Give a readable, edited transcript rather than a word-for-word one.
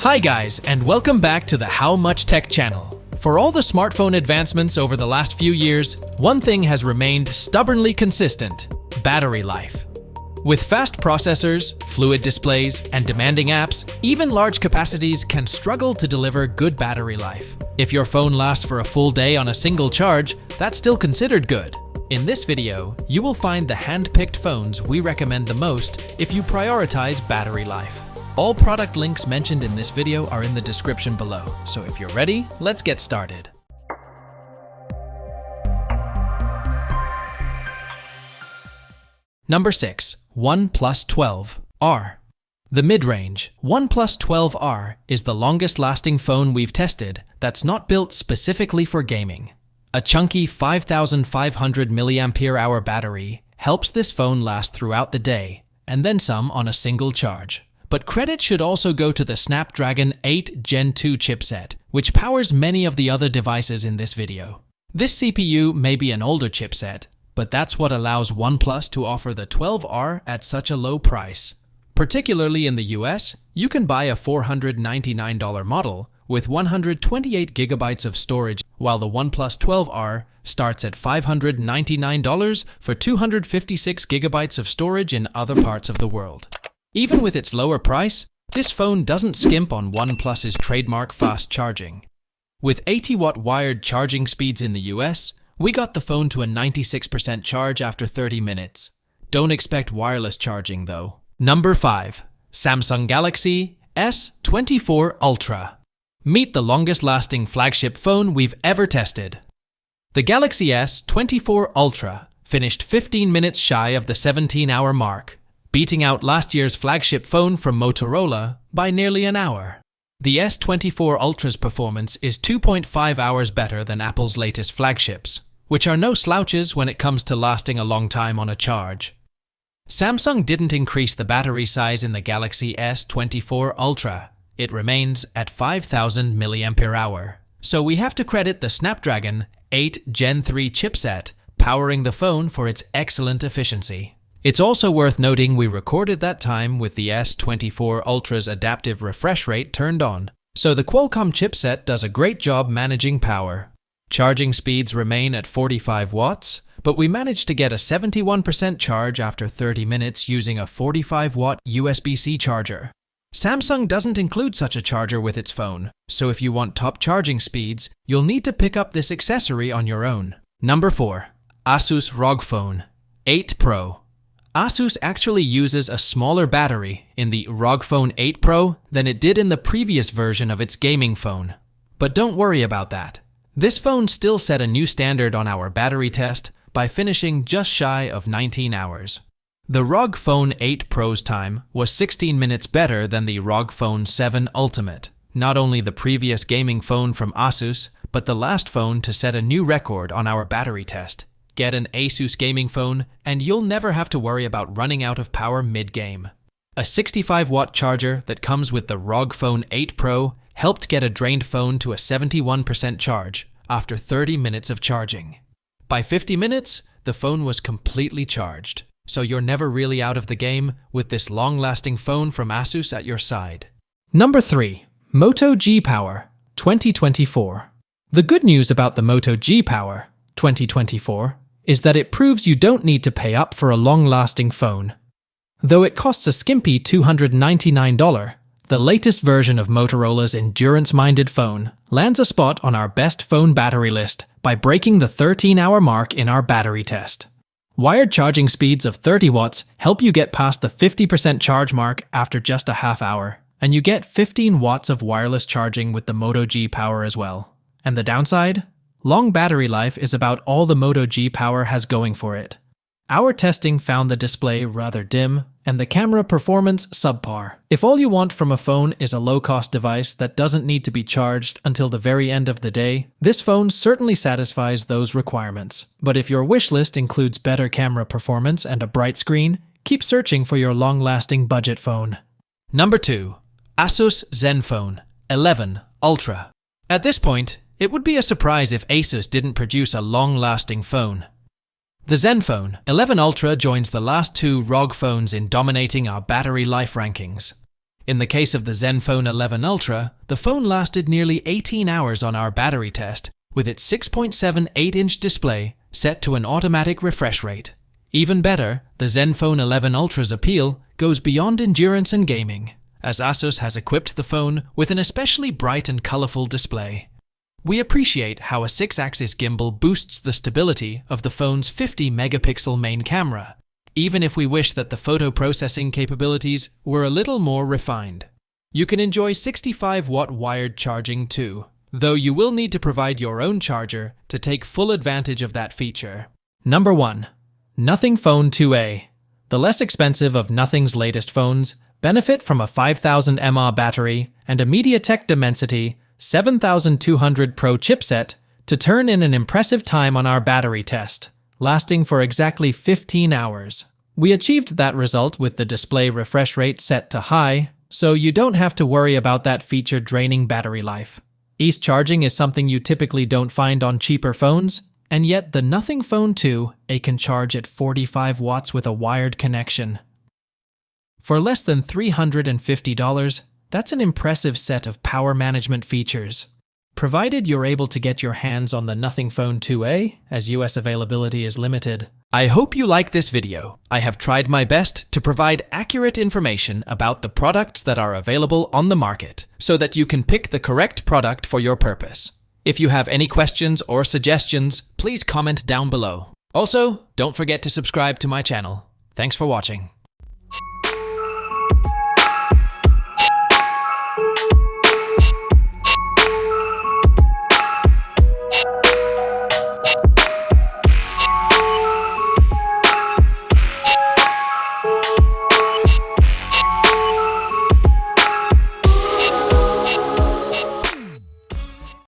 Hi guys, and welcome back to the HowMuchTech channel. For all the smartphone advancements over the last few years, one thing has remained stubbornly consistent: battery life. With fast processors, fluid displays, and demanding apps, even large capacities can struggle to deliver good battery life. If your phone lasts for a full day on a single charge, that's still considered good. In this video, you will find the hand-picked phones we recommend the most if you prioritize battery life. All product links mentioned in this video are in the description below, so if you're ready, let's get started. Number 6. OnePlus 12R. The mid-range OnePlus 12R is the longest-lasting phone we've tested that's not built specifically for gaming. A chunky 5,500 mAh battery helps this phone last throughout the day, and then some on a single charge. But credit should also go to the Snapdragon 8 Gen 2 chipset, which powers many of the other devices in this video. This CPU may be an older chipset, but that's what allows OnePlus to offer the 12R at such a low price. Particularly in the US, you can buy a $499 model with 128 gigabytes of storage, while the OnePlus 12R starts at $599 for 256 gigabytes of storage in other parts of the world. Even with its lower price, this phone doesn't skimp on OnePlus's trademark fast charging. With 80-watt wired charging speeds in the US, we got the phone to a 96% charge after 30 minutes. Don't expect wireless charging though. Number 5. Samsung Galaxy S24 Ultra. Meet the longest-lasting flagship phone we've ever tested. The Galaxy S24 Ultra finished 15 minutes shy of the 17-hour mark, beating out last year's flagship phone from Motorola by nearly an hour. The S24 Ultra's performance is 2.5 hours better than Apple's latest flagships, which are no slouches when it comes to lasting a long time on a charge. Samsung didn't increase the battery size in the Galaxy S24 Ultra. It remains at 5,000 mAh. So we have to credit the Snapdragon 8 Gen 3 chipset powering the phone for its excellent efficiency. It's also worth noting we recorded that time with the S24 Ultra's adaptive refresh rate turned on, so the Qualcomm chipset does a great job managing power. Charging speeds remain at 45 watts, but we managed to get a 71% charge after 30 minutes using a 45-watt USB-C charger. Samsung doesn't include such a charger with its phone, so if you want top charging speeds, you'll need to pick up this accessory on your own. Number 4. ASUS ROG Phone 8 Pro. ASUS actually uses a smaller battery in the ROG Phone 8 Pro than it did in the previous version of its gaming phone. But don't worry about that. This phone still set a new standard on our battery test by finishing just shy of 19 hours. The ROG Phone 8 Pro's time was 16 minutes better than the ROG Phone 7 Ultimate, not only the previous gaming phone from ASUS, but the last phone to set a new record on our battery test. Get an ASUS gaming phone, and you'll never have to worry about running out of power mid-game. A 65-watt charger that comes with the ROG Phone 8 Pro helped get a drained phone to a 71% charge after 30 minutes of charging. By 50 minutes, the phone was completely charged, so you're never really out of the game with this long-lasting phone from ASUS at your side. Number 3. Moto G Power 2024. The good news about the Moto G Power 2024 is that it proves you don't need to pay up for a long-lasting phone. Though it costs a skimpy $299, the latest version of Motorola's endurance-minded phone lands a spot on our best phone battery list by breaking the 13-hour mark in our battery test. Wired charging speeds of 30 watts help you get past the 50% charge mark after just a half hour, and you get 15 watts of wireless charging with the Moto G Power as well. And the downside? Long battery life is about all the Moto G Power has going for it. Our testing found the display rather dim and the camera performance subpar. If all you want from a phone is a low-cost device that doesn't need to be charged until the very end of the day, this phone certainly satisfies those requirements. But if your wish list includes better camera performance and a bright screen, keep searching for your long-lasting budget phone. Number 2. ASUS Zenfone 11 Ultra. At this point, it would be a surprise if ASUS didn't produce a long-lasting phone. The Zenfone 11 Ultra joins the last two ROG phones in dominating our battery life rankings. In the case of the Zenfone 11 Ultra, the phone lasted nearly 18 hours on our battery test, with its 6.7 8-inch display set to an automatic refresh rate. Even better, the Zenfone 11 Ultra's appeal goes beyond endurance and gaming, as ASUS has equipped the phone with an especially bright and colorful display. We appreciate how a 6-axis gimbal boosts the stability of the phone's 50-megapixel main camera, even if we wish that the photo processing capabilities were a little more refined. You can enjoy 65-watt wired charging too, though you will need to provide your own charger to take full advantage of that feature. Number 1. Nothing Phone 2A. The less expensive of Nothing's latest phones benefit from a 5000 mAh battery and a MediaTek Dimensity 7200 Pro chipset to turn in an impressive time on our battery test, lasting for exactly 15 hours. We achieved that result with the display refresh rate set to high, so you don't have to worry about that feature draining battery life. East charging is something you typically don't find on cheaper phones, and yet the Nothing Phone 2A can charge at 45 watts with a wired connection. For less than $350, that's an impressive set of power management features. Provided you're able to get your hands on the Nothing Phone 2A, as US availability is limited. I hope you like this video. I have tried my best to provide accurate information about the products that are available on the market, so that you can pick the correct product for your purpose. If you have any questions or suggestions, please comment down below. Also, don't forget to subscribe to my channel. Thanks for watching.